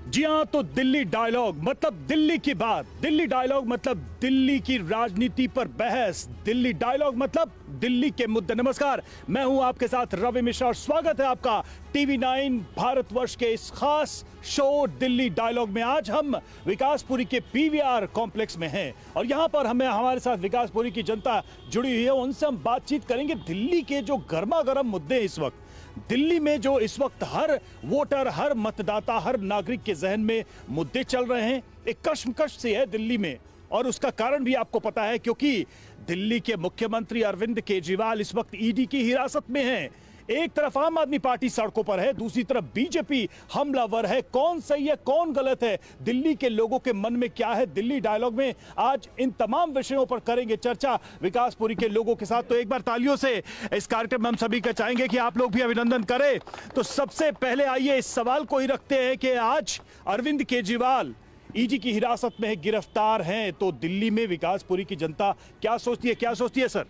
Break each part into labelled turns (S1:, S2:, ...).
S1: जी हाँ, तो दिल्ली डायलॉग मतलब दिल्ली की बात, दिल्ली डायलॉग मतलब दिल्ली की राजनीति पर बहस, दिल्ली डायलॉग मतलब दिल्ली के मुद्दे। नमस्कार, मैं हूं आपके साथ रवि मिश्रा और स्वागत है आपका टीवी9 भारतवर्ष के इस खास शो दिल्ली डायलॉग में। आज हम विकासपुरी के पीवीआर कॉम्प्लेक्स में हैं और यहां पर हमारे साथ विकासपुरी की जनता जुड़ी हुई है। उनसे हम बातचीत करेंगे दिल्ली के जो गर्मा गर्म मुद्दे इस वक्त दिल्ली में, जो इस वक्त हर वोटर, हर मतदाता, हर नागरिक के जहन में मुद्दे चल रहे हैं। एक कश्मकश सी है दिल्ली में और उसका कारण भी आपको पता है, क्योंकि दिल्ली के मुख्यमंत्री अरविंद केजरीवाल इस वक्त ईडी की हिरासत में हैं। एक तरफ आम आदमी पार्टी सड़कों पर है, दूसरी तरफ बीजेपी हमलावर है। कौन सही है, कौन गलत है, दिल्ली के लोगों के मन में क्या है? दिल्ली डायलॉग में आज इन तमाम विषयों पर करेंगे चर्चा विकासपुरी के लोगों के साथ। तो एक बार तालियों से इस कार्यक्रम में हम सभी का चाहेंगे कि आप लोग भी अभिनंदन करें। तो सबसे पहले आइए इस सवाल को ही रखते हैं कि आज अरविंद केजरीवाल ईडी की हिरासत में गिरफ्तार हैं, तो दिल्ली में विकासपुरी की जनता क्या सोचती है? क्या सोचती है सर?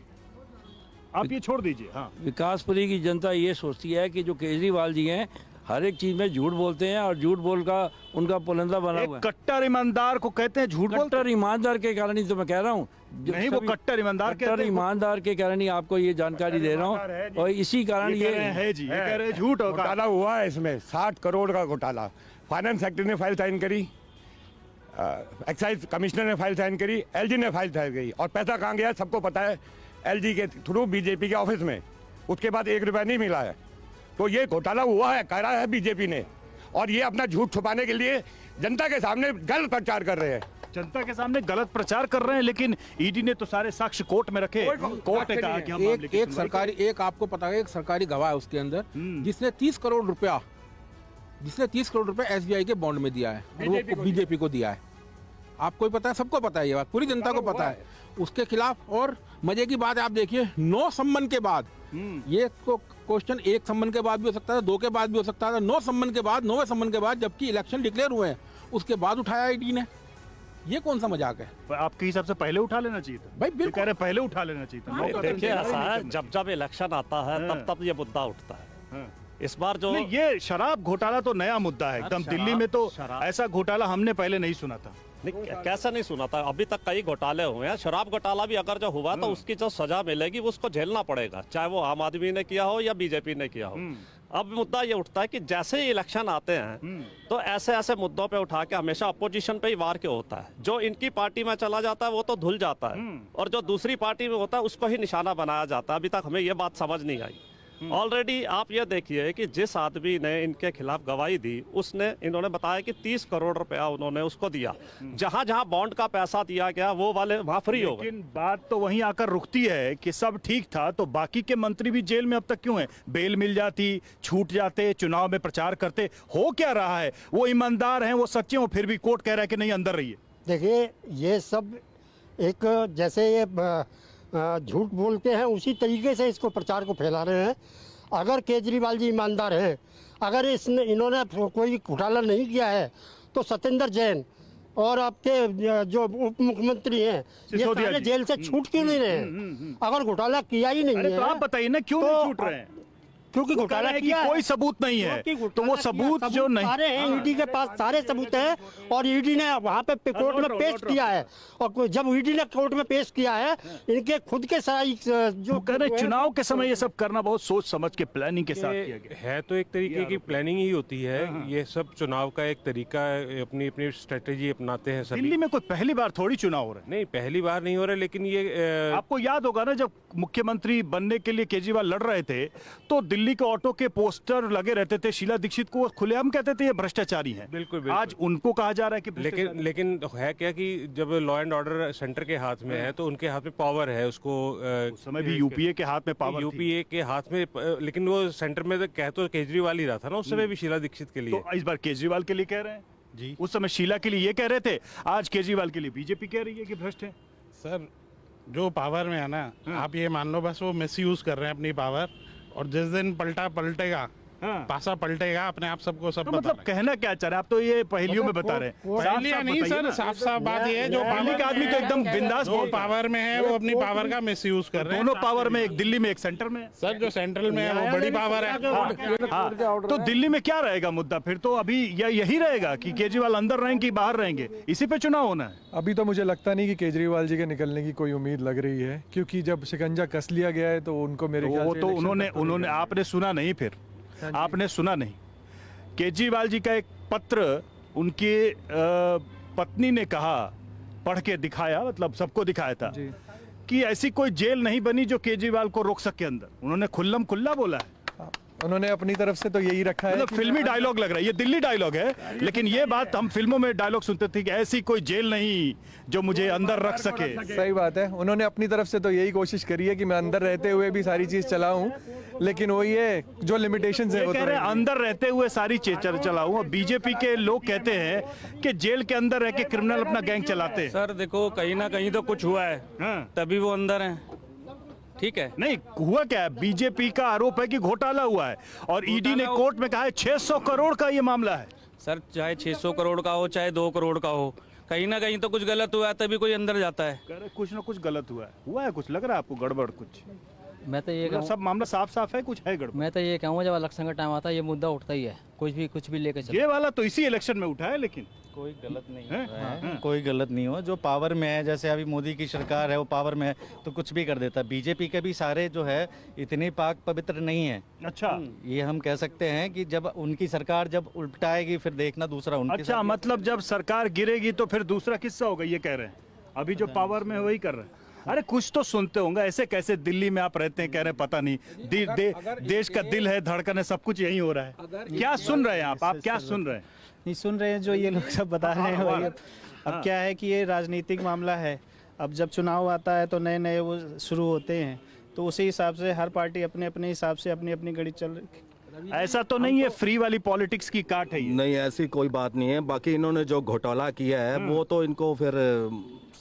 S1: आप ये छोड़ दीजिए। हाँ,
S2: विकासपुरी की जनता ये सोचती है कि जो केजरीवाल जी हैं हर एक चीज में झूठ बोलते हैं और झूठ बोल का उनका पुलंदा बना हुआ है।
S1: कट्टर ईमानदार को कहते हैं झूठ बोलते?
S2: कट्टर ईमानदार के कारण ही तो मैं कह रहा हूँ।
S1: नहीं, वो कट्टर ईमानदार
S2: कट्टर ईमानदार के कारण ही आपको ये जानकारी दे रहा हूँ और इसी कारण ये
S1: है जी, ये कह रहे हैं झूठ
S3: घोटाला हुआ है। इसमें 60 करोड़ का घोटाला। फाइनेंस सेक्रेटरी ने फाइल साइन करी, एक्साइज कमिश्नर ने फाइल साइन करी, एलजी ने फाइल साइन करी, और पैसा कहाँ गया सबको पता है, एलजी के थ्रू बीजेपी के ऑफिस में। उसके बाद 1 रुपया नहीं मिला है। तो ये घोटाला हुआ है, कह रहा है बीजेपी ने, और ये अपना झूठ छुपाने के लिए जनता के सामने गलत प्रचार कर रहे हैं।
S1: जनता के सामने गलत प्रचार कर रहे हैं, लेकिन ईडी ने तो सारे साक्ष्य कोर्ट में रखे। कोर्ट ने कहा कि हम
S4: एक सरकारी, एक आपको पता है, एक सरकारी गवाह है उसके अंदर जिसने 30 करोड़ रुपया एसबीआई के बॉन्ड में दिया है, वो बीजेपी को दिया है। आपको ही पता है, सबको पता है, ये बात पूरी जनता को पता है उसके खिलाफ। और मजे की बात आप देखिए, 9 सम्मन के बाद, ये तो क्वेश्चन 1 सम्मन के बाद भी हो सकता था, 2 के बाद भी हो सकता था, 9 सम्मन के बाद, 9वें सम्मन के बाद, जबकि इलेक्शन डिक्लेयर हुए हैं उसके बाद उठाया ईडी ने। ये कौन सा मजाक है?
S1: आपके हिसाब से पहले उठा लेना चाहिए था
S4: भाई, बिल्कुल
S1: कह रहे पहले उठा लेना चाहिए था।
S5: देखिए, ऐसा है, जब जब इलेक्शन आता है तब ये मुद्दा उठता है। इस बार जो
S1: ये शराब घोटाला तो नया मुद्दा है एकदम। दिल्ली में तो ऐसा घोटाला हमने पहले नहीं सुना था।
S5: नहीं, कैसा नहीं सुना था? अभी तक कई घोटाले हुए हैं। शराब घोटाला भी अगर जो हुआ तो उसकी जो सजा मिलेगी वो उसको झेलना पड़ेगा, चाहे वो आम आदमी ने किया हो या बीजेपी ने किया हो। अब मुद्दा ये उठता है कि जैसे ही इलेक्शन आते हैं तो ऐसे ऐसे मुद्दों पे उठा के हमेशा अपोजिशन पे ही वार के होता है। जो इनकी पार्टी में चला जाता है वो तो धुल जाता है, और जो दूसरी पार्टी में होता है उसको ही निशाना बनाया जाता है। अभी तक हमें ये बात समझ नहीं आई। ऑलरेडी आप ये देखिए कि जिस आदमी ने इनके खिलाफ गवाही दी, इन्होंने बताया कि 30 करोड़ रुपया उन्होंने उसको दिया। जहां जहां बॉन्ड का पैसा दिया गया वो वाले वहां फ्री हो गए।
S1: लेकिन बात तो वहीं आकर रुकती है कि सब ठीक था तो बाकी के मंत्री भी जेल में अब तक क्यों हैं? बेल मिल जाती, छूट जाते, चुनाव में प्रचार करते। हो क्या रहा है? वो ईमानदार हैं, वो सच्चे हो, फिर भी कोर्ट कह रहा है कि नहीं, अंदर रहिए।
S6: देखिए, ये सब एक जैसे ये झूठ बोलते हैं उसी तरीके से इसको प्रचार को फैला रहे हैं। अगर केजरीवाल जी ईमानदार हैं, अगर इन्होंने कोई घोटाला नहीं किया है, तो सत्येंद्र जैन और आपके जो उप मुख्यमंत्री हैं ये सारे जेल से छूट क्यों नहीं रहे हैं? अगर घोटाला किया ही नहीं है
S1: तो आप बताइए ना, क्यों नहीं छूट रहे हैं?
S6: क्योंकि घोटाला
S1: है कि कोई सबूत नहीं है, तो वो सबूत जो नहीं
S6: सारे हैं, ईडी के पास सारे सबूत हैं और ईडी ने वहाँ पे कोर्ट में पेश किया है। और जब ईडी ने कोर्ट में पेश किया है, इनके खुद के जो
S1: कह रहे चुनाव के समय ये सब करना बहुत सोच समझ के प्लानिंग के साथ किया गया
S7: है। तो एक तरीके की प्लानिंग ही होती है। ये सब चुनाव का एक तरीका है, अपनी अपनी स्ट्रेटेजी अपनाते हैं सभी।
S1: दिल्ली में कोई पहली बार थोड़ी चुनाव हो रहा है।
S7: नहीं, पहली बार नहीं हो रहा, लेकिन ये
S1: आपको याद होगा ना, जब मुख्यमंत्री बनने के लिए केजरीवाल लड़ रहे थे तो दिल्ली के ऑटो के पोस्टर लगे रहते थे, शीला दीक्षित को खुलेआम कहते थे ये भ्रष्टाचारी हैं।
S7: बिल्कुल। आज
S1: उनको कहा जा रहा है कि
S7: लेकिन है क्या कि जब लॉ एंड ऑर्डर सेंटर के हाथ में है तो उनके हाथ में पावर है। उसको
S1: उस समय भी यूपीए के हाथ में पावर,
S7: यूपीए के हाथ में, लेकिन वो सेंटर में कह तो केजरीवाल ही रहा था ना उस समय भी, शीला दीक्षित के लिए।
S1: तो इस बार केजरीवाल के लिए कह रहे हैं जी, उस समय शीला के लिए ये कह रहे थे, आज केजरीवाल के लिए बीजेपी कह रही है कि भ्रष्ट है।
S8: सर, जो पावर में है ना, आप ये मान लो बस वो मिस यूज कर रहे हैं अपनी पावर, और जिस दिन पलटेगा पासा पलटेगा अपने आप, सबको सब
S1: तो
S8: बता
S1: मतलब
S8: रहे
S1: कहना क्या चाह रहे हैं आप? तो ये पहेलियों में बता रहे हैं।
S8: हैं। पहलिया नहीं सर, साफ साफ बात ये है, जो
S1: दिल्ली का आदमी तो एकदम बिंदास
S8: जो
S1: बोलता है।
S8: पावर में है वो अपनी पावर का मिस यूज कर रहे हैं
S1: दोनों पावर में, एक दिल्ली में एक सेंटर में है।
S8: सर। जो सेंट्रल में है वो बड़ी पावर है।
S1: हाँ, तो दिल्ली में क्या रहेगा मुद्दा फिर? तो अभी यही रहेगा कि केजरीवाल अंदर रहेंगे कि बाहर रहेंगे, इसी पे चुनाव होना है।
S9: अभी तो मुझे लगता नहीं कि केजरीवाल जी के निकलने की कोई उम्मीद लग रही है, क्योंकि जब शिकंजा कस लिया गया है तो उनको मेरे ख्याल
S1: वो
S9: से
S1: तो
S9: इलेक्शन
S1: उन्होंने
S9: तक तो
S1: उन्होंने
S9: नहीं
S1: आपने सुना नहीं, फिर आपने सुना नहीं। केजरीवाल जी का एक पत्र उनकी पत्नी ने कहा, पढ़ के दिखाया, मतलब सबको दिखाया था
S9: जी।
S1: कि ऐसी कोई जेल नहीं बनी जो केजरीवाल को रोक सके अंदर। उन्होंने खुल्लम खुल्ला बोला है।
S9: उन्होंने अपनी तरफ से तो यही रखा है
S1: मतलब
S9: कि
S1: फिल्मी डायलॉग लग रहा है, ये दिल्ली डायलॉग है, लेकिन ये बात हम फिल्मों में डायलॉग सुनते थे कि ऐसी कोई जेल नहीं जो मुझे अंदर रख सके।
S9: सही बात है, उन्होंने अपनी तरफ से तो यही कोशिश करी है कि मैं अंदर रहते हुए भी सारी चीज चलाऊं, लेकिन वही है जो लिमिटेशंस है
S1: ये
S9: वो
S1: कह
S9: तो
S1: रहे हैं
S9: रहेंगी।
S1: अंदर रहते हुए सारी चीज चलाऊं, और बीजेपी के लोग कहते हैं कि जेल के अंदर रह के क्रिमिनल अपना गैंग चलाते हैं।
S2: सर देखो, कहीं ना कहीं तो कुछ हुआ है,
S1: हाँ।
S2: तभी वो अंदर हैं। ठीक है,
S1: नहीं हुआ क्या है? बीजेपी का आरोप है कि घोटाला हुआ है, और ईडी ने कोर्ट में कहा है 600 करोड़ का ये मामला है।
S2: सर चाहे 600 करोड़ का हो चाहे 2 करोड़ का हो, कहीं ना कहीं तो कुछ गलत हुआ है, तभी कोई अंदर जाता है।
S1: कह रहे कुछ ना कुछ गलत हुआ है कुछ लग रहा है आपको, गड़बड़ कुछ?
S10: मैं तो ये
S1: मतलब सब मामला साफ साफ है, कुछ है गड़बड़?
S10: मैं तो ये कहूँगा जब इलेक्शन का टाइम आता है ये मुद्दा उठता ही है, कुछ भी लेके चलो।
S1: ये वाला तो इसी इलेक्शन में उठा है, लेकिन
S11: कोई गलत नहीं
S1: हैं?
S11: है, कोई गलत नहीं हो। जो पावर में है, जैसे अभी मोदी की सरकार है, वो पावर में है तो कुछ भी कर देता है। बीजेपी के भी सारे जो है इतने पाक पवित्र नहीं है।
S1: अच्छा,
S11: ये हम कह सकते हैं कि जब उनकी सरकार जब उल्टाएगी फिर देखना दूसरा उनके
S1: अच्छा, मतलब जब सरकार गिरेगी तो फिर दूसरा किस्सा होगा, ये कह रहे हैं। अभी जो पावर में है वही कर रहे हैं। अरे कुछ तो सुनते होंगे, ऐसे कैसे दिल्ली में आप रहते हैं, कह रहे हैं पता नहीं, देश का दिल है, धड़कन है, सब कुछ यही हो रहा है। क्या सुन रहे हैं आप क्या सुन रहे हैं?
S11: नहीं सुन रहे हैं, जो ये लोग सब बता रहे हैं वही। अब क्या है कि ये राजनीतिक मामला है। अब जब चुनाव आता है तो नए नए वो शुरू होते हैं, तो उसी हिसाब से हर पार्टी अपने अपने हिसाब से अपनी अपनी गड़ी चल रही।
S1: ऐसा तो नहीं है फ्री वाली पॉलिटिक्स की काट है ये?
S12: नहीं, ऐसी कोई बात नहीं है। बाकी इन्होंने जो घोटाला किया है वो तो इनको फिर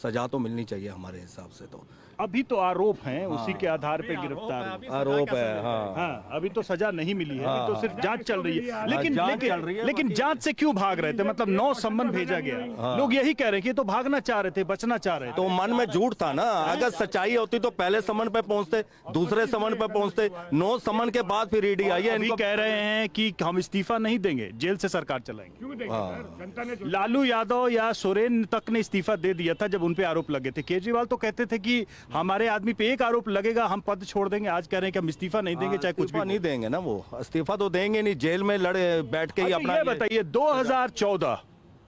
S12: सजा तो मिलनी चाहिए हमारे हिसाब से। तो
S1: अभी तो आरोप हैं, उसी के आधार पे गिरफ्तार हुए।
S12: आरोप है, हाँ।
S1: हाँ, अभी तो सजा नहीं मिली है, अभी तो सिर्फ जांच चल रही है। लेकिन
S12: जांच चल रही है,
S1: लेकिन जांच से क्यों भाग रहे थे? मतलब 9 सम्मन भेजा गया, लोग यही कह रहे हैं कि तो भागना चाह रहे थे, बचना चाह रहे थे।
S12: तो मन में झूठ था ना। अगर सच्चाई होती तो पहले समन पे पहुंचते, दूसरे समन पे पहुंचते। 9 समन के बाद फिर ईडी आई है।
S1: अभी
S12: इनको
S1: कह रहे हैं कि हम इस्तीफा नहीं देंगे, जेल से सरकार चलाएंगे। लालू यादव या सोरेन तक ने इस्तीफा दे दिया था जब उन पे आरोप लगे थे। केजरीवाल तो कहते थे कि हमारे आदमी पे एक आरोप लगेगा हम पद छोड़ देंगे। आज कह रहे हैं कि हम इस्तीफा नहीं देंगे, चाहे कुछ भी
S12: नहीं देंगे ना। वो इस्तीफा तो देंगे नहीं, जेल में लड़े बैठ के ही अपना।
S1: ये बताइए, 2014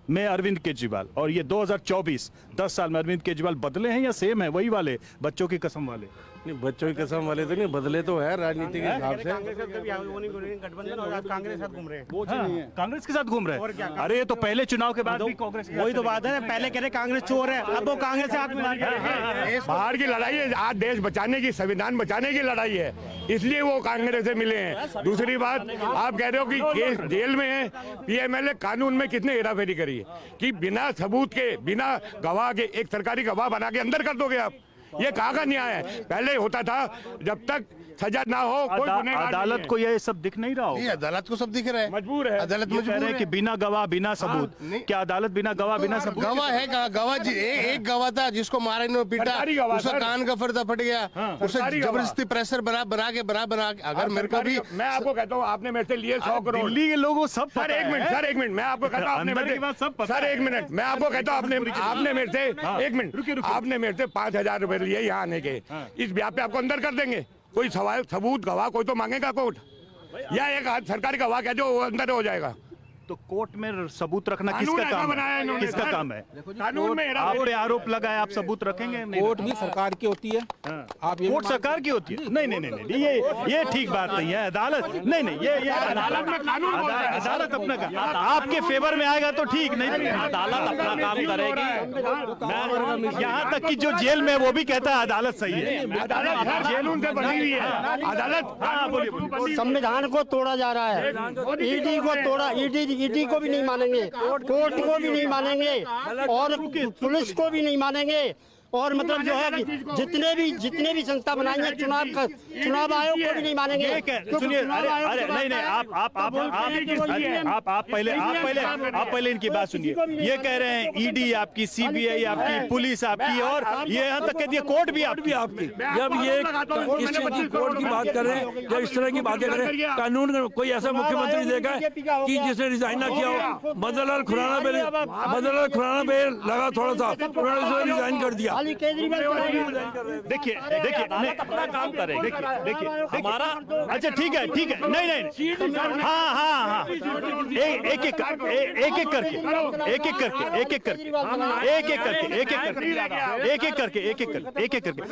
S1: में अरविंद केजरीवाल और ये 2024 10 साल में अरविंद केजरीवाल बदले हैं या सेम है, वही वाले बच्चों की कसम वाले?
S7: नहीं, बच्चों की कसम वाले तो नहीं, बदले तो है राजनीति के हिसाब से।
S1: कांग्रेस के साथ घूम रहे हैं। अरे ये तो पहले चुनाव के बाद भी कांग्रेस के साथ
S6: वही तो बात है ना, पहले कह रहे कांग्रेस चोर है, अब वो कांग्रेस से हाथ मिला के
S3: बाहर की लड़ाई है, आज देश बचाने की, संविधान बचाने की लड़ाई है, इसलिए वो कांग्रेस से मिले हैं। दूसरी बात, आप कह रहे हो कि केस जेल में है। पीएमएलए कानून में कितने हेराफेरी करी है कि बिना सबूत के, बिना गवाह के एक सरकारी गवाह बना के अंदर कर दोगे आप? ये कहाँ का न्याय है? पहले होता था जब तक सजा ना हो कोई गुनहगार
S1: अदालत को ये सब दिख नहीं रहा हो?
S8: अदालत को सब दिख रहा है,
S3: मजबूर है।
S8: अदालत
S1: ये कह रहे हैं कि बिना गवाह बिना सबूत। क्या अदालत बिना गवाह बिना सबूत?
S8: गवाह है, गवाह एक गवाह था जिसको मारा इन्होंने, पीटा,
S3: सरकारी गवाह,
S8: उसका
S3: सर।
S8: कान का पर्दा फट गया, उसे
S3: सरकारी गवाह।
S8: जबरदस्ती प्रेशर बना के अगर मेरे को भी,
S3: मैं आपको कहता हूँ, आपने मेरे से लिए 100 करोड़।
S1: दिल्ली के लोगों सब
S3: सर एक मिनट, मैं आपको कहता हूँ,
S1: अंदर की बात सब पता
S3: सर
S1: है।
S3: एक मिनट, मैं आपको कहता हूँ, आपने मेरे से एक मिनट, आपने मेरे से 5,000 रुपए लिए यहाँ आने के, इस ब्याह पे आपको अंदर कर देंगे? कोई सवाल सबूत गवाह कोई तो मांगेगा कोर्ट, या एक सरकारी गवाह कह जो वो अंदर हो जाएगा?
S1: तो कोर्ट में सबूत रखना
S3: कानून
S1: किसका
S3: ऐसा
S1: काम
S3: बनाया
S1: है?
S3: इन्होंने,
S1: किसका
S3: सर।
S1: काम है?
S3: कानून में
S1: आप पे आरोप लगा है, आप सबूत रखेंगे? नहीं
S4: कोर्ट भी सरकार की होती है। आप ये
S1: कोर्ट सरकार की होती है? नहीं, ये ठीक बात नहीं है। अदालत नहीं, ये
S3: अदालत में कानून बोलता है।
S1: अदालत अपना काम, आपके फेवर में आएगा तो ठीक, नहीं अदालत अपना काम करेगी। यहाँ तक कि जो जेल में वो भी कहता है अदालत सही है।
S3: अदालत कानून से बनी हुई है। अदालत,
S1: हाँ बोलिए।
S6: संविधान को तोड़ा जा रहा है, ईडी को तोड़ा, ईडी को भी नहीं मानेंगे, कोर्ट को भी नहीं मानेंगे और पुलिस को भी नहीं मानेंगे। और मतलब जो है जितने भी संस्था बनाई है चुनाव आयोग को भी नहीं मानेंगे।
S1: सुनिए, अरे नहीं आप पहले इनकी बात सुनिए। ये कह रहे हैं ईडी आपकी, सीबीआई आपकी, पुलिस आपकी, और ये यहाँ तक कह दिया कोर्ट भी आपकी।
S2: जब ये इस चीज की कोर्ट की बात कर रहे हैं, जब इस तरह की बातें करें, कानून कोई ऐसा मुख्यमंत्री देखा है कि जिसने रिजाइन ना किया हो? मदनलाल खुराना पे लगा थोड़ा सा, उन्होंने रिजाइन कर दिया।
S1: देखिए
S5: अपना काम करेंगे।
S1: देखिए
S5: हमारा
S1: अच्छा ठीक है नहीं हाँ एक एक करके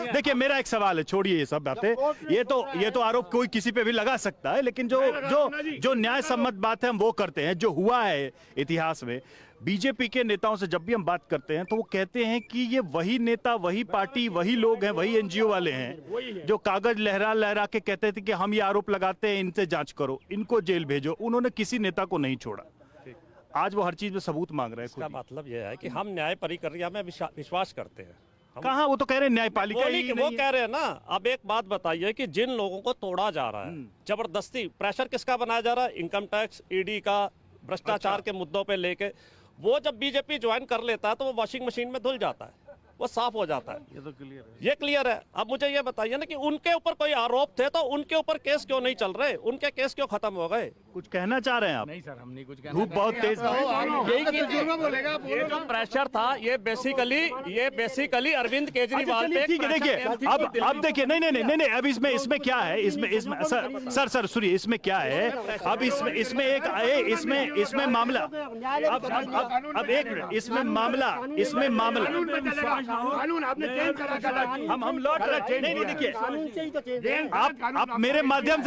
S1: देखिए, मेरा एक सवाल है, छोड़िए ये सब बातें, ये तो आरोप कोई किसी पे भी लगा सकता है, लेकिन जो न्याय सम्मत बात है हम वो करते हैं। जो हुआ है इतिहास में, बीजेपी के नेताओं से जब भी हम बात करते हैं तो वो कहते हैं कि ये वही नेता, वही पार्टी, वही लोग हैं, वही एनजीओ वाले हैं जो कागज लहरा के कहते थे कि हम ये आरोप लगाते हैं, इनसे जांच करो, इनको जेल भेजो। उन्होंने किसी नेता को नहीं छोड़ा। आज वो हर चीज में सबूत मांग रहे हैं।
S5: इसका मतलब यह है कि हम न्याय प्रक्रिया में विश्वास करते हैं।
S1: कहाँ? वो तो कह रहे हैं न्यायपालिका ही
S5: वो कह रहे हैं ना। अब एक बात बताइए कि जिन लोगों को तोड़ा जा रहा है जबरदस्ती, प्रेशर किसका बनाया जा रहा है? इनकम टैक्स, ईडी का, भ्रष्टाचार के मुद्दों पे लेके, वो जब बीजेपी ज्वाइन कर लेता है तो वो वॉशिंग मशीन में धुल जाता है, वो साफ हो जाता है।
S1: ये तो क्लियर है,
S5: ये क्लियर है। अब मुझे ये बताइए ना कि उनके ऊपर कोई आरोप थे तो उनके ऊपर केस क्यों नहीं चल रहे? उनके केस क्यों खत्म हो गए?
S1: कुछ कहना चाह रहे हैं आप?
S10: नहीं सर, हम नहीं कुछ
S1: धूप बहुत तेज
S5: ये जो प्रेशर था, ये बेसिकली अरविंद केजरीवाल पे।
S1: ठीक है, देखिए अब देखिए, नहीं, अब इसमें क्या है, इसमें सर सुनिए, इसमें क्या है? अब इसमें मामला, अब एक मिनट, इसमें मामला हम लौट रहे। नहीं देखिए, आप मेरे माध्यम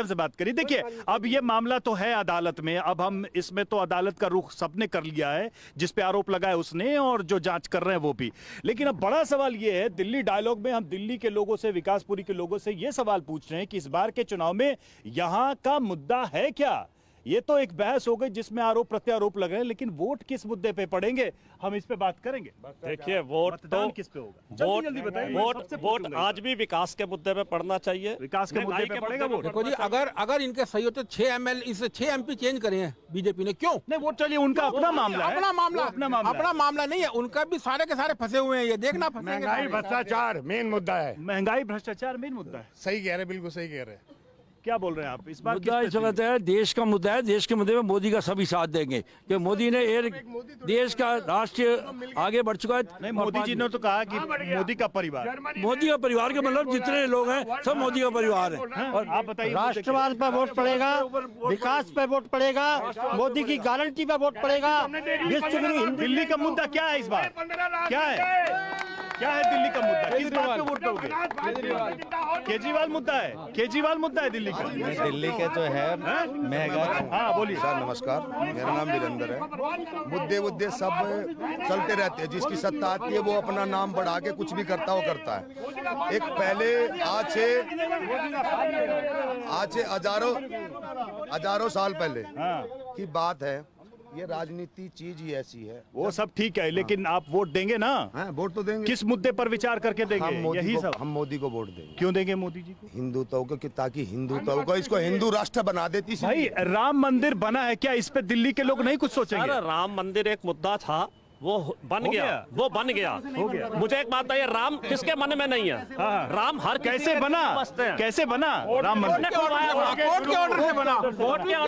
S1: से बात करिए, देखिए अब ये मामला तो है अदालत में। अब हम इसमें तो अदालत का रुख सबने कर लिया है, जिस पे आरोप लगाया उसने और जो जांच कर रहे हैं वो भी। लेकिन अब बड़ा सवाल ये है, दिल्ली डायलॉग में हम दिल्ली के लोगों से, विकासपुरी के लोगों से ये सवाल पूछ रहे हैं कि इस बार के चुनाव में यहां का मुद्दा है क्या? ये तो एक बहस हो गई जिसमें आरोप प्रत्यारोप लग रहे हैं, लेकिन वोट किस मुद्दे पे पड़ेंगे, हम इस पे बात करेंगे।
S5: देखिए, वोट तो
S1: किस पे होगा?
S5: वोट आज भी विकास के मुद्दे पे पड़ना चाहिए।
S1: विकास के मुद्दे पे पड़ेगा वोट।
S4: देखो जी, अगर इनके सही होते 6 MP चेंज करे हैं बीजेपी ने, क्यों
S1: नहीं? वोट चलिए, उनका अपना मामला है,
S4: अपना मामला नहीं है उनका भी, सारे के सारे फंसे हुए हैं, ये देखना।
S3: महंगाई भ्रष्टाचार मेन मुद्दा है।
S1: महंगाई भ्रष्टाचार मेन मुद्दा है।
S8: सही कह रहे, बिल्कुल सही कह रहे हैं।
S1: क्या बोल रहे हैं आप? इस बार
S2: मुद्दा इस वक्त है, देश का मुद्दा है। देश के मुद्दे में मोदी का सभी साथ देंगे कि मोदी ने देश का राष्ट्र आगे बढ़ चुका है।
S1: नहीं, मोदी जी ने तो कहा कि मोदी का परिवार
S2: के मतलब जितने लोग हैं सब मोदी का परिवार है।
S1: और आप बताइए,
S6: राष्ट्रवाद पर वोट पड़ेगा, विकास पर वोट पड़ेगा, मोदी की गारंटी पर वोट पड़ेगा।
S1: दिल्ली का मुद्दा क्या है इस बार? क्या है दिल्ली का मुद्दा? किस बात पे वोट दोगे? केजरीवाल मुद्दा है दिल्ली का।
S13: दिल्ली के जो है महंगाई।
S1: हाँ बोलिए
S13: सर, नमस्कार, मेरा नाम वीरेंद्र है। मुद्दे सब चलते रहते हैं, जिसकी सत्ता आती है वो अपना नाम बढ़ा के कुछ भी करता है। एक पहले आज से हजारों साल पहले की बात है। ये राजनीति चीज ही ऐसी है।
S1: वो सब ठीक है, लेकिन आप वोट देंगे ना?
S13: वोट तो देंगे।
S1: किस मुद्दे पर विचार करके देंगे?
S13: हम मोदी को वोट देंगे।
S1: क्यों देंगे मोदी जी को?
S13: हिंदुत्व को, ताकि हिंदुत्व को, इसको हिंदू राष्ट्र बना देती।
S1: भाई, राम मंदिर बना है क्या? इस पे दिल्ली के लोग नहीं कुछ सोचेंगे?
S5: राम मंदिर एक मुद्दा था, वो बन गया। मुझे एक बात बताइए, राम किसके मन में नहीं है? राम हर
S1: कैसे बना राम मंदिर?
S4: कोर्ट के ऑर्डर से बना।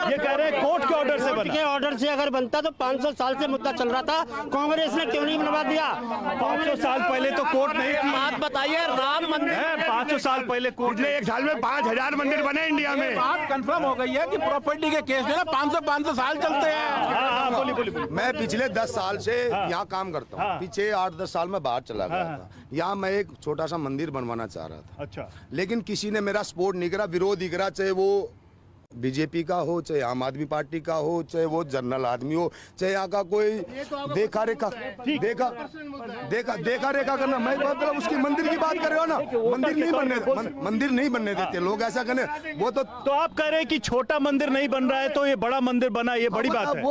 S1: ये कह रहे हैं कोर्ट के ऑर्डर से बना।
S6: के ऑर्डर से अगर बनता तो 500 साल से मुद्दा चल रहा था, कांग्रेस ने क्यों नहीं बनवा दिया?
S1: 500 साल पहले तो कोर्ट नहीं थी।
S6: बात बताइए, राम मंदिर
S1: 500 साल पहले कोर्ट।
S3: पिछले एक साल में 5000 मंदिर बने इंडिया में।
S4: बात कंफर्म हो गई है कि प्रॉपर्टी के केस में 500 साल चलते हैं।
S1: बोलिए।
S13: मैं पिछले 10 साल से यहाँ काम करता हूँ। पीछे 8-10 साल में बाहर चला गया था। यहाँ मैं एक छोटा सा मंदिर बनवाना चाह रहा था।
S1: अच्छा।
S13: लेकिन किसी ने मेरा सपोर्ट नहीं करा, विरोध ही करा, चाहे वो बीजेपी का हो, चाहे आम आदमी पार्टी का हो, चाहे वो जनरल आदमी हो, चाहे यहाँ का कोई देखा रेखा करना। मैं मतलब उसकी मंदिर की बात कर रहे हो ना, मंदिर नहीं बनने देते लोग, ऐसा करने। वो तो
S1: आप कह रहे हैं कि छोटा मंदिर नहीं बन रहा है तो ये बड़ा मंदिर बना, ये बड़ी बात है।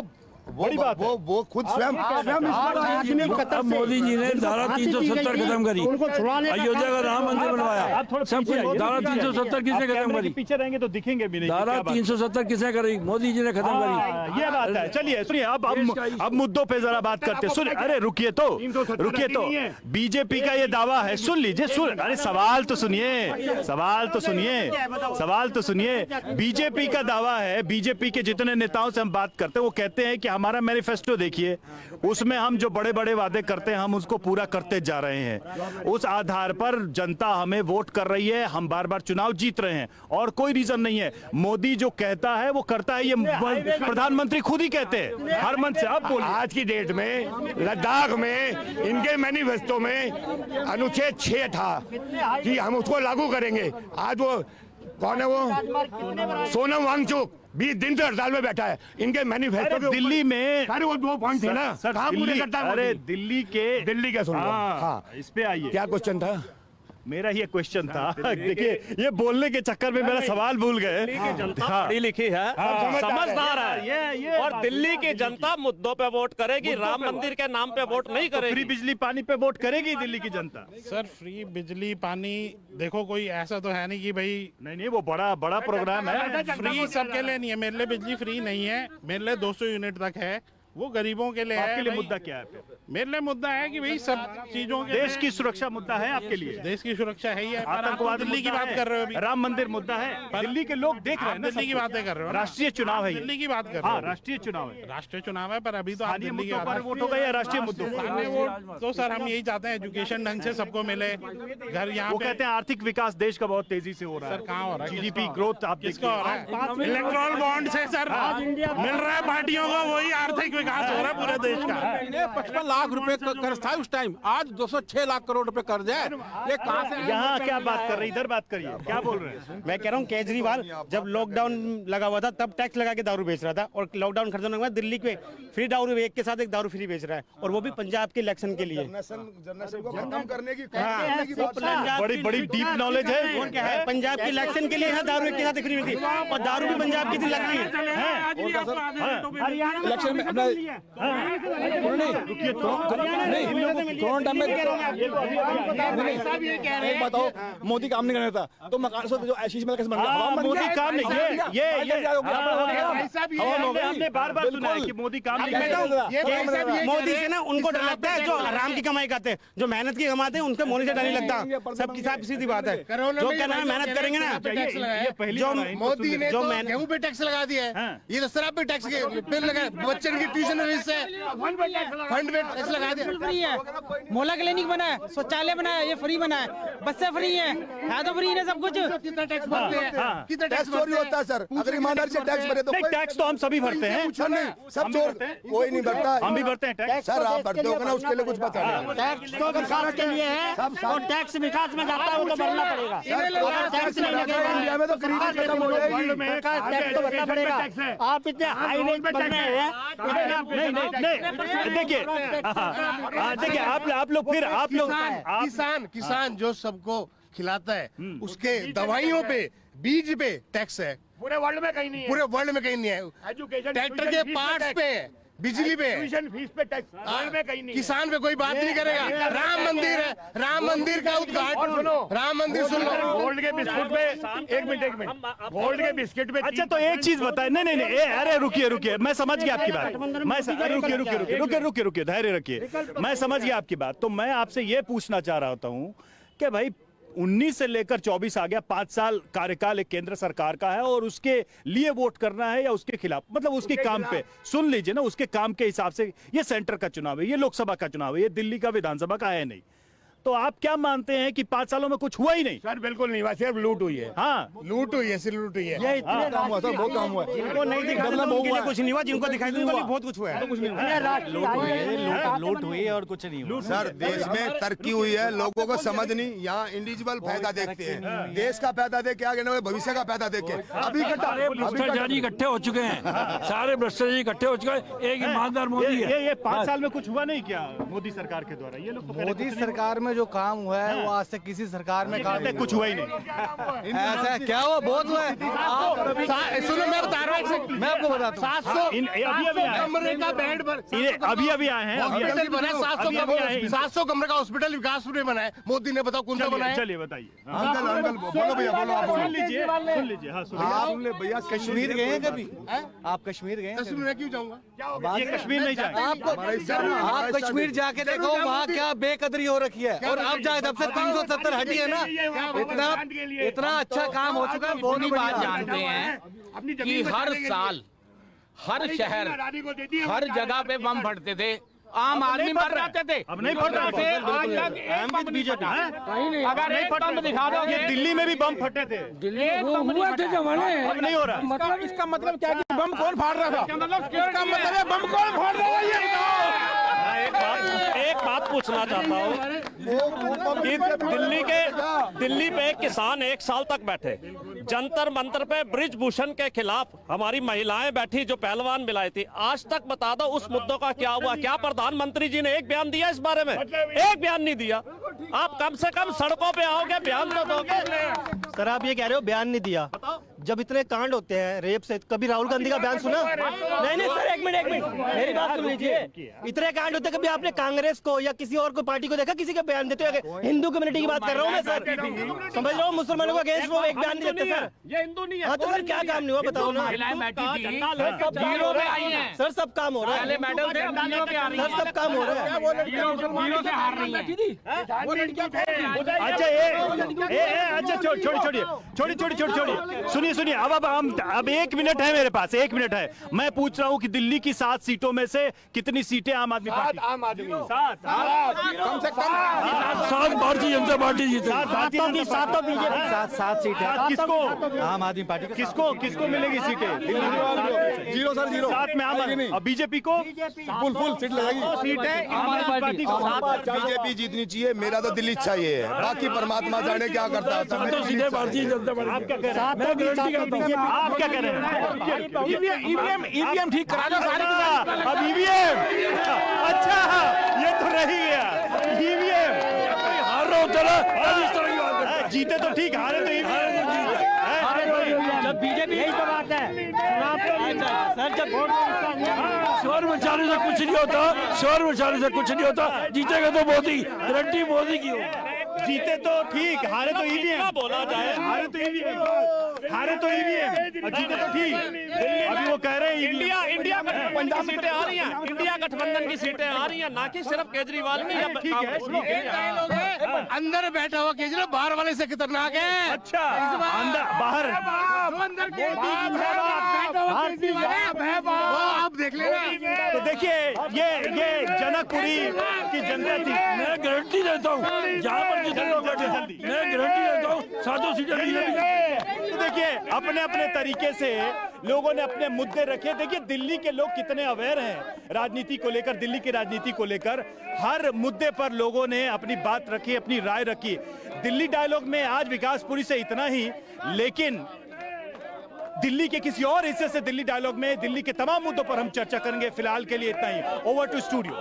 S1: बड़ी बात है।
S13: वो खुद स्वयं
S2: अब मोदी जी ने धारा 370 खत्म करी, अयोध्या का राम मंदिर बनवाया, सब कुछ। धारा 370 किसने खत्म करी?
S1: पीछे रहेंगे तो दिखेंगे भी नहीं।
S2: धारा 370 किसने करी? मोदी जी ने खत्म करी।
S1: ये बात है। चलिए सुनिए, अब मुद्दों पे जरा बात करते। सुनिए, अरे रुकिए तो बीजेपी का ये दावा है, सुन लीजिए, अरे सवाल तो सुनिए। बीजेपी का दावा है, बीजेपी के जितने नेताओं से हम बात करते हैं वो कहते हैं कि हमारा मैनिफेस्टो देखिए, उसमें हम जो बड़े बड़े वादे करते हैं हम उसको पूरा करते जा रहे हैं। उस आधार पर जनता हमें वोट कर रही है, हम बार बार चुनाव जीत रहे हैं और कोई रीजन नहीं है। मोदी जो कहता है वो करता है, ये प्रधानमंत्री खुद ही कहते हैं हर मन से। अब बोलिए,
S3: आज की डेट में लद्दाख में इनके मैनिफेस्टो में अनुच्छेद 6 था कि हम उसको लागू करेंगे। आज वो कौन है? वो सोनम वांगचुक 20 दिन से हड़ताल में बैठा है। इनके मैनिफेस्टो के
S1: दिल्ली में
S3: सारे वो 2 पॉइंट थे ना, कहाँ पूरे करता है?
S1: अरे दिल्ली के सुन लो।
S3: हाँ,
S1: इस पे आइए।
S3: क्या क्वेश्चन था?
S1: मेरा ये क्वेश्चन था, देखिए ये बोलने के चक्कर में मेरा सवाल भूल गए।
S5: जनता पढ़ी लिखी है, समझदार है, और दिल्ली की जनता मुद्दों पे वोट करेगी, राम मंदिर के नाम पे वोट नहीं करेगी।
S1: फ्री बिजली पानी पे वोट करेगी दिल्ली की जनता।
S14: सर फ्री बिजली पानी देखो, कोई ऐसा तो है नहीं कि भाई
S1: नहीं वो बड़ा प्रोग्राम है।
S14: फ्री सबके लिए नहीं है। मेरे लिए बिजली फ्री नहीं है, मेरे लिए 200 यूनिट तक है, वो गरीबों के लिए है।
S1: आपके लिए मुद्दा क्या है फिर?
S14: मेरे लिए मुद्दा है कि भाई सब चीजों के
S1: देश की सुरक्षा मुद्दा है आपके लिए।
S14: देश की सुरक्षा है ही है।
S1: आतंकवाद
S14: दिल्ली की बात कर रहे हो अभी,
S1: राम मंदिर मुद्दा है, दिल्ली के लोग देख रहे हैं ना,
S14: दिल्ली की बातें कर रहे हो।
S1: राष्ट्रीय चुनाव है,
S14: दिल्ली की बात कर रहे हो।
S1: राष्ट्रीय चुनाव है,
S14: राष्ट्रीय चुनाव है, पर अभी तो आप दिल्ली
S1: पर वोट होगा या राष्ट्रीय मुद्दों
S14: पर? तो सर हम यही चाहते हैं एजुकेशन ढंग से सबको मिले, घर यहाँ
S1: वो कहते हैं आर्थिक विकास देश का बहुत तेजी से हो रहा है।
S14: सर कहाँ हो रहा है?
S1: जीडीपी ग्रोथ आप
S14: किसका हो रहा है? इलेक्ट्रल बॉन्ड से सर मिल रहा है पार्टियों को, वही आर्थिक विकास हो रहा है पूरे देश का।
S4: 55 लाख रुपए कर्ज था उस टाइम, आज 206 लाख करोड़ रुपए कर्ज है। ये कहां से?
S1: यहाँ क्या बात कर रहे हैं? इधर बात करिए, क्या बोल रहे हैं?
S15: मैं कह रहा हूँ केजरीवाल जब लॉकडाउन लगा हुआ था तब टैक्स लगा के दारू बेच रहा था, और लॉकडाउन खत्म होने के बाद दिल्ली के फ्री दारू, एक के साथ एक दारू फ्री बेच रहा है, और वो भी पंजाब के इलेक्शन के लिए।
S13: खत्म करने की
S1: बड़ी डीप नॉलेज है।
S15: और क्या है, पंजाब के इलेक्शन के लिए यहाँ दारू एक के साथ फ्री थी, और दारू भी पंजाब की थी लगती है।
S9: इलेक्शन में अपना एक बताओ, मोदी काम नहीं करता तो मकान जो आशीष में कैसे बन गया?
S1: मोदी काम नहीं, हमने बार सुना है कि मोदी काम नहीं करता।
S15: मोदी से ना उनको डर लगता है जो आराम की कमाई करते हैं, जो मेहनत की कमाते हैं उनसे मोदी से डर नहीं लगता। सबकी साथ सीधी बात है, जो क्या नाम मेहनत करेंगे ना,
S8: जो मोदी ने गेहूं पे टैक्स लगा दिया है, ये तो शराब पे टैक्स बिल लगा, बच्चों की ट्यूशन फीस है, फंड पे टैक्स लगा दिया।
S16: फ्री है, मोहल्ला क्लिनिक बना है, शौचालय बना है, ये फ्री बना है, बसें फ्री है तो फ्री है सब कुछ।
S8: कितना टैक्स भरते हैं? कितना टैक्स चोरी होता है सर? अगर ईमानदारी से टैक्स भरे तो
S1: टैक्स तो हम सभी भरते हैं,
S8: सब चोर कोई नहीं भरता।
S1: हम भी भरते हैं टैक्स।
S8: सर आप भरते हो ना, उसके लिए कुछ पता नहीं।
S15: टैक्स तो विकास के लिए है, और टैक्स विकास में जाता है वो तो भरना पड़ेगा। टैक्स नहीं लगेगा
S8: इंडिया में तो गरीबी खत्म हो जाएगी।
S15: टैक्स तो भरना पड़ेगा। आप इतने हाईवे बन रहे हैं,
S1: देखिए आप लोग फिर आप लोग
S8: किसान जो सबको खिलाता है उसके दवाइयों पे, बीज पे टैक्स है।
S3: पूरे वर्ल्ड में कहीं नहीं है,
S8: पूरे वर्ल्ड में कहीं नहीं है।
S3: एजुकेशन,
S8: ट्रैक्टर के पार्ट्स पे, बिजली पे,
S3: ट्यूशन फीस पे टैक्स वर्ल्ड में कहीं नहीं है।
S8: किसान पे कोई बात नहीं करेगा। राम मंदिर है, राम मंदिर का उद्घाटन सुनो, राम मंदिर सुन लो।
S3: गोल्ड के बिस्कुट पे एक मिनट गोल्ड के बिस्किट पे।
S1: अच्छा तो एक चीज बताए, नहीं अरे रुकिए, मैं समझ गया आपकी बात। मैं रुकिए, धैर्य रखिए, मैं समझ गया आपकी बात। तो मैं आपसे ये पूछना चाह रहा होता हूँ कि भाई 19 से लेकर 24 आ गया, 5 साल कार्यकाल एक केंद्र सरकार का है, और उसके लिए वोट करना है या उसके खिलाफ, मतलब उसके काम पे सुन लीजिए ना, उसके काम के हिसाब से ये सेंटर का चुनाव है, ये लोकसभा का चुनाव है, ये दिल्ली का विधानसभा का है नहीं। तो आप क्या मानते हैं कि 5 सालों में कुछ हुआ ही नहीं?
S3: सर बिल्कुल नहीं हुआ, सिर्फ लूट हुई है।
S1: हाँ
S8: लूट हुई है, सिर्फ लूट हुई है।
S15: ये इतने काम हुआ, बहुत काम हुआ। जिनको नहीं दिखा उनके लिए कुछ नहीं हुआ, जिनको दिखाई उनके लिए बहुत कुछ हुआ है।
S10: लूट हुई और कुछ नहीं हुआ।
S13: सर देश में तरक्की हुई है, लोगों को समझ नहीं, यहाँ इंडिविजुअल फायदा देखते हैं, देश का फायदा देख के आगे न भविष्य का फायदा देख के। अभी
S2: भ्रष्टाचारी इकट्ठे हो चुके हैं, सारे भ्रष्टाचारी इकट्ठे हो चुके हैं, एक ईमानदार मोदी है।
S1: ये 5 साल में कुछ हुआ नहीं क्या मोदी सरकार के द्वारा? ये लोग
S11: मोदी सरकार में
S17: जो काम हुआ है वो आज तक किसी सरकार में काम
S1: कुछ हुआ ही नहीं।
S17: ऐसा क्या हुआ? बहुत हुआ है।
S8: सुनो मैं बता रहा हूँ,
S17: मैं आपको बताता हूँ।
S8: 700 कमरे का बेड
S1: अभी आए हैं,
S8: हॉस्पिटल बना है। 700 कमरे का हॉस्पिटल विकासपुर में बना है। मोदी ने बताओ कौन सा बना है?
S1: चलिए बताइए।
S13: अंकल बोलो भैया, बोलो आप बोलो।
S1: सुन लीजिए। हाँ सुनिए।
S17: भैया कश्मीर गए हैं कभी? आप कश्मीर गए?
S8: कश्मीर में क्यों जाऊंगा?
S1: ये कश्मीर नहीं जाए।
S17: आप कश्मीर जाके देखो वहाँ क्या बेकदरी हो रखी है। और अब जाए जब से 370 हटी है ना, इतना अच्छा काम हो चुका है।
S4: वो नहीं बात जानते हैं कि हर साल हर शहर हर जगह पे बम फटते थे, आम आदमी मर जाते थे।
S1: अब नहीं फट रहा थे।
S17: अहमद बीजेपी
S4: कहीं नहीं। अगर एक बम दिखा दो,
S1: ये दिल्ली में भी बम फटे थे।
S4: दिल्ली हुआ थे जमाने।
S1: अब नहीं हो रहा।
S4: मतलब इसका मतलब क्या कि बम कौन फाड़ रहा था? इसका मतलब है बम कौन फाड़ रहा था? ये
S5: एक बात पूछना चाहता हूँ कि दिल्ली पे किसान 1 साल तक बैठे, जंतर मंतर पे ब्रिजभूषण के खिलाफ हमारी महिलाएं बैठी जो पहलवान मिलाई थी। आज तक बता दो उस मुद्दों का क्या हुआ? क्या प्रधानमंत्री जी ने एक बयान दिया इस बारे में? एक बयान नहीं दिया। आप कम से कम सड़कों पे आओगे, बयान तो दोगे।
S15: सर आप ये कह रहे हो बयान नहीं दिया, जब इतने कांड होते हैं रेप से, कभी राहुल गांधी का बयान सुना? नहीं सर, एक मिनट मेरी बात सुन लीजिए। इतने कांड होते हैं, कभी आपने कांग्रेस को या किसी और को पार्टी को देखा किसी का बयान देते हुए? हिंदू कम्युनिटी की बात कर रहा हूँ मैं सर, समझ रहा हूँ। मुसलमानों को अगेंस्ट वो एक बयान नहीं देते सर।
S5: ये हिंदू नहीं है।
S15: हाँ तो सर क्या काम नहीं हुआ बताओ ना? सर सब काम हो रहा है। सब काम हो रहा है।
S1: अच्छा छोड़िए। सुनिए अब 1 मिनट है मेरे पास, 1 मिनट है। मैं पूछ रहा हूँ कि दिल्ली की 7 सीटों में से कितनी सीटें आम आदमी पार्टी? 7
S8: कम से कम
S2: 7 भारतीय जनता पार्टी जीते।
S17: 7 सीटें
S1: किसको?
S17: आम आदमी पार्टी
S1: किसको मिलेगी सीटें?
S17: 0 सर 0।
S1: 7 में आम आदमी। और बीजेपी को
S17: फुल सीट लगेगी।
S1: सीटें आम आदमी पार्टी को।
S13: बीजेपी जीतनी चाहिए, मेरा तो दिल्ली इच्छा ये है, बाकी परमात्मा जाने क्या करता है।
S2: तो सीधे भारतीय जनता पार्टी।
S1: आप क्या कह रहे हैं? मैं गारंटी करता हूं। आप क्या कह रहे हैं?
S4: ईवीएम ठीक करा दो सारे।
S1: अब ईवीएम, अच्छा ये तो रही गया ईवीएम।
S2: हार रहा होता ना, इस तरह की बात है।
S1: जीते तो ठीक, हारे तो ईवीएम।
S15: जब बीजेपी यही तो बात है सर, जब
S2: शोर मचाने से कुछ नहीं होता, शोर मचाने से कुछ नहीं होता। जीतेगा तो मोदी, गारंटी मोदी की हो।
S1: जीते तो ठीक, हारे तो ईवीएम।
S5: बोला जाए
S1: हारे तो ईवीएम, जीते तो ठीक। अभी वो कह रहे हैं
S5: इंडिया गठबंधन की सीटें आ रही हैं, इंडिया गठबंधन की सीटें आ रही हैं, ना कि सिर्फ केजरीवाल की।
S1: ठीक है।
S8: अंदर बैठा हुआ केजरीवाल बाहर वाले से खतरनाक है।
S1: अच्छा अंदर बाहर
S8: आप देख लेना।
S1: तो देखिए ये जनकपुरी की जनता थी।
S2: मैं गारंटी देता हूँ जहाँ पर जितने लोग बैठे, मैं गारंटी देता हूँ 7 सीटें जीतेंगी।
S1: तो देखिए अपने अपने तरीके से लोगों ने अपने मुद्दे रखे। देखिए दिल्ली के लोग कितने अवेयर हैं राजनीति को लेकर, दिल्ली की राजनीति को लेकर। हर मुद्दे पर लोगों ने अपनी बात रखी, अपनी राय रखी। दिल्ली डायलॉग में आज विकासपुरी से इतना ही, लेकिन दिल्ली के किसी और हिस्से से दिल्ली डायलॉग में दिल्ली के तमाम मुद्दों पर हम चर्चा करेंगे। फिलहाल के लिए इतना ही। Over to studio.